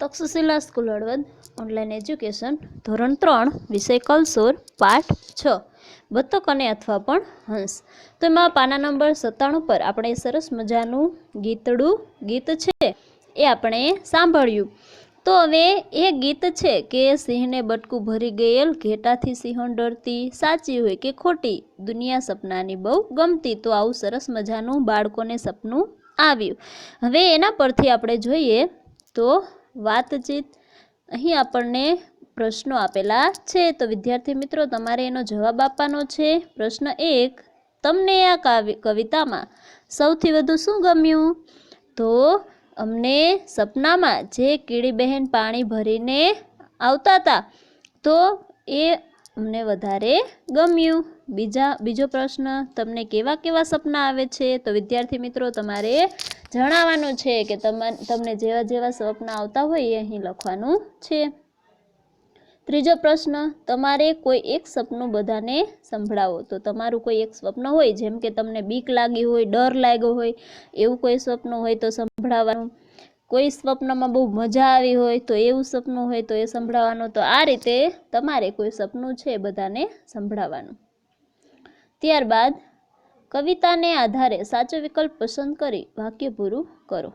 Takshashila school Halvad online education ધોરણ 3 વિષય કલસોર પાઠ 6 બતક અને અથવા પણ હંસ. તો એમાં પાના નંબર 97 પર આપણે સરસ મજાનું ગીત છે એ આપણે સાંભળ્યું. તો હવે એ ગીત છે કે સિંહને બટકું ભરી ગયેલ, ઘેટાથી સિંહણ ડરતી, સાચી હોય કે ખોટી, દુનિયા સપનાની બહુ ગમતી. તો આવું સરસ મજાનું બાળકોને સપનું આવ્યું. હવે એના પરથી આપણે જોઈએ તો વાતચીત. અહીં આપણને પ્રશ્નો આપેલા છે. તો વિદ્યાર્થી મિત્રો, તમારે એનો જવાબ આપવાનો છે. પ્રશ્ન 1, તમને આ કવિતામાં સૌથી વધુ શું ગમ્યું? તો અમને સપનામાં જે કીડી બહેન પાણી ભરીને આવતા હતા તો એ અમને વધારે ગમ્યું. બીજો પ્રશ્ન, તમને કેવા કેવા સપના આવે છે? તો વિદ્યાર્થી મિત્રો, તમારે જણાવવાનું છે કે તમને જેવા જેવા સપના આવતા હોય એ અહીં લખવાનું છે. ત્રીજો પ્રશ્ન, તમારે કોઈ એક સપનું બધાને સંભળાવો. તો તમારું કોઈ એક સ્વપ્ન હોય, જેમ કે તમને બીક લાગી હોય, ડર લાગ્યો હોય, એવું કોઈ સપનું હોય તો સંભળાવવાનું. કોઈ સ્વપ્નમાં બહુ મજા આવી હોય તો એવું સપનું હોય તો એ સંભળાવવાનું. તો આ રીતે તમારે કોઈ સપનું છે બધાને સંભળાવવાનું. ત્યારબાદ કવિતાને આધારે સાચો વિકલ્પ પસંદ કરી વાક્ય પૂરું કરો.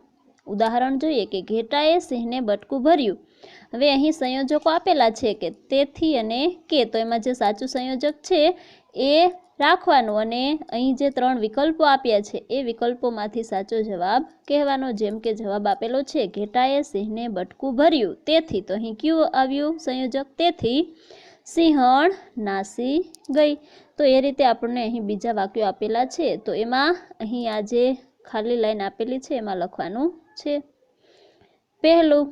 ઉદાહરણ જોઈએ કે ઘેટાએ સિંહને બટકું ભર્યું. હવે અહીં સંયોજકો આપેલા છે કે તેથી અને કે. તો એમાં જે સાચું સંયોજક છે એ રાખવાનું અને અહીં જે 3 વિકલ્પો આપ્યા છે એ વિકલ્પોમાંથી સાચો જવાબ કહેવાનો. જેમ કે જવાબ આપેલો છે ઘેટાએ સિંહને બટકું ભર્યું, તેથી. તો અહીં કયું આવ્યું સંયોજક? તેથી સિંહણ નાસી ગઈ. તો એ રીતે આપણને અહીં બીજા વાક્યો આપેલા છે. તો એમાં અહીં આ જે ખાલી લાઈન આપેલી છે એમાં લખવાનું છે. પહેલું,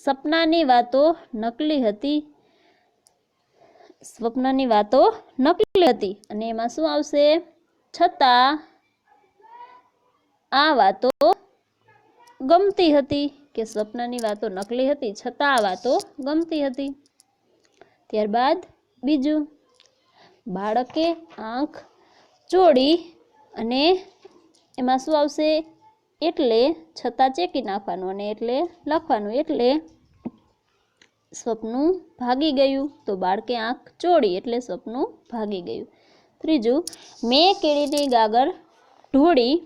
સપનાની વાતો નકલી હતી. સ્વપ્નની વાતો નકલી હતી અને એમાં શું આવશે? છતાં આ વાતો ગમતી હતી. કે સ્વપ્નની વાતો નકલી હતી છતાં આ વાતો ગમતી હતી. ત્યારબાદ બીજું, બાળકે આંખ ચોળી અને એમાં શું આવશે? એટલે છતાં ચેકી નાખવાનું અને એટલે લખવાનું. એટલે સ્વપ્નું ભાગી ગયું. તો બાળકે આંખ ચોળી એટલે સ્વપ્નું ભાગી ગયું. ત્રીજું, મેં કીડીની ગાગર ઢોળી,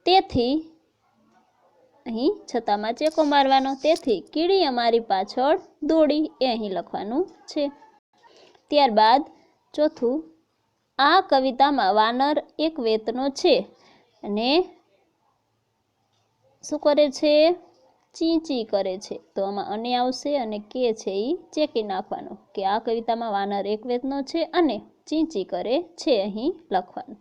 તેથી. અહીં છતાંમાં ચેકો મારવાનો. તેથી કીડી અમારી પાછળ દોડી. એ અહીં લખવાનું છે. ત્યારબાદ ચોથું, આ કવિતામાં વાનર એક વેતનો છે અને શું કરે છે? ચી ચી કરે છે. તો આમાં અને આવશે અને કે છે એ ચેકી નાખવાનો. કે આ કવિતામાં વાનર એક વેતનો છે અને ચી ચી કરે છે અહીં લખવાનું.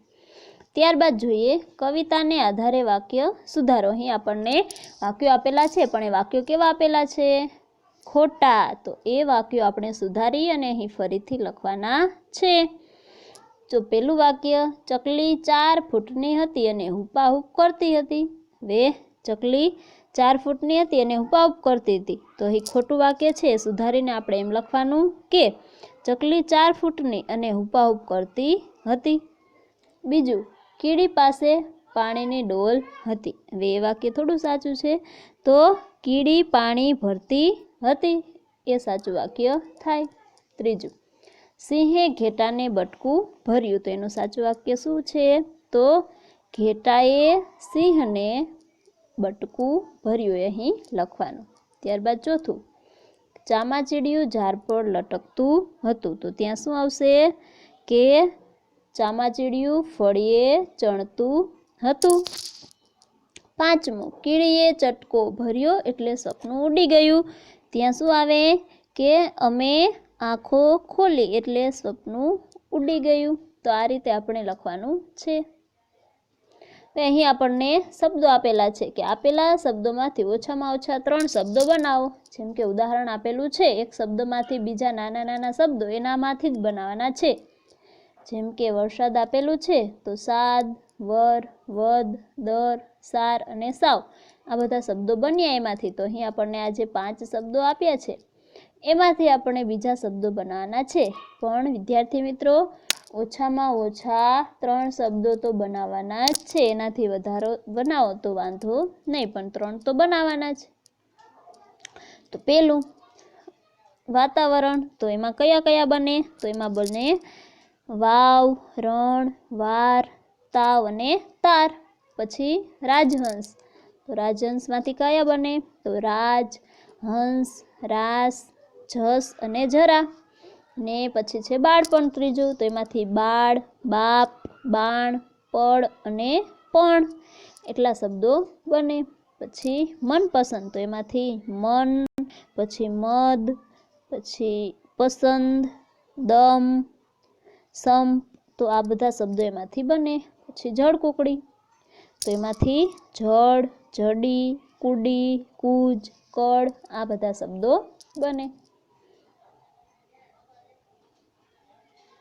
ત્યારબાદ જોઈએ કવિતાને આધારે વાક્ય સુધારો. અહીં આપણને વાક્યો આપેલા છે પણ એ વાક્યો કેવા આપેલા છે? ખોટા. તો એ વાક્યો આપણે સુધારી અને અહીં ફરીથી લખવાના છે. તો પહેલું વાક્ય, ચકલી 4 ફૂટની હતી અને હુપાહુપ કરતી હતી. ચકલી 4 ફૂટની હતી અને હુપાહુપ કરતી હતી. તો અહીં ખોટું વાક્ય છે. સુધારીને આપણે એમ લખવાનું કે ચકલી 4 ફૂટની અને હુપાહુપ કરતી હતી. બીજું, કીડી પાસે પાણીની ડોલ હતી. હવે એ વાક્ય થોડું સાચું છે. તો કીડી પાણી ભરતી હતી એ સાચું વાક્ય થાય. ત્રીજું, સિંહે ઘેટાને બટકું ભર્યું. તો એનું સાચું વાક્ય શું છે? તો ઘેટાએ સિંહને બટકું ભર્યું એ અહીં લખવાનું. ત્યારબાદ ચોથું, ચામાચીડિયું ઝાડ પર લટકતું હતું. તો ત્યાં શું આવશે? કે ચામાચીડિયું ફળીએ ચણતું હતું. પાંચમું, કીડીએ ચટકો ભર્યો એટલે સપનું ઉડી ગયું. ત્યાં શું આવે? કે અમે આંખો ખોલી એટલે સપનું ઉડી ગયું. તો આ રીતે આપણે લખવાનું છે. તો અહીં આપણને શબ્દો આપેલા છે કે આપેલા શબ્દોમાંથી ઓછામાં ઓછા 3 શબ્દો બનાવો. જેમ કે ઉદાહરણ આપેલું છે, એક શબ્દમાંથી બીજા નાના નાના શબ્દો એનામાંથી જ બનાવવાના છે. જેમ કે વરસાદ આપેલું છે તો સાદ, વર, વદ, દર, સાર અને સાવ આ બધા શબ્દો બન્યા એમાંથી. તો અહીં આપણને આ જે 5 શબ્દો આપ્યા છે એમાંથી આપણે બીજા શબ્દો બનાવવાના છે. પણ વિદ્યાર્થી મિત્રો, ઓછામાં ઓછા 3 શબ્દો તો બનાવવાના જ છે. એનાથી વધારે બનાવો તો વાંધો નહીં, પણ 3 તો બનાવવાના જ. તો પેલું વાતાવરણ, તો એમાં કયા કયા બને? તો એમાં બને વાવ, રણ, વાર, તાવ અને તાર. પછી રાજહંસ, તો રાજહંસમાંથી કયા બને? તો રાજ, હંસ, રાસ, જસ અને જરા. ને પછી છે બાળપણ ત્રીજું, તો એમાંથી બાળ, બાપ, બાણ, પળ અને પણ. એટલા શબ્દો બને. પછી મનપસંદ, તો એમાંથી મન, પછી મદ, પછી પસંદ, દમ, સંપ, તો આ બધા શબ્દો એમાંથી બને. પછી જળકુકડી, તો એમાંથી જળ, જડી, કુડી, કૂજ, કળ, આ બધા શબ્દો બને.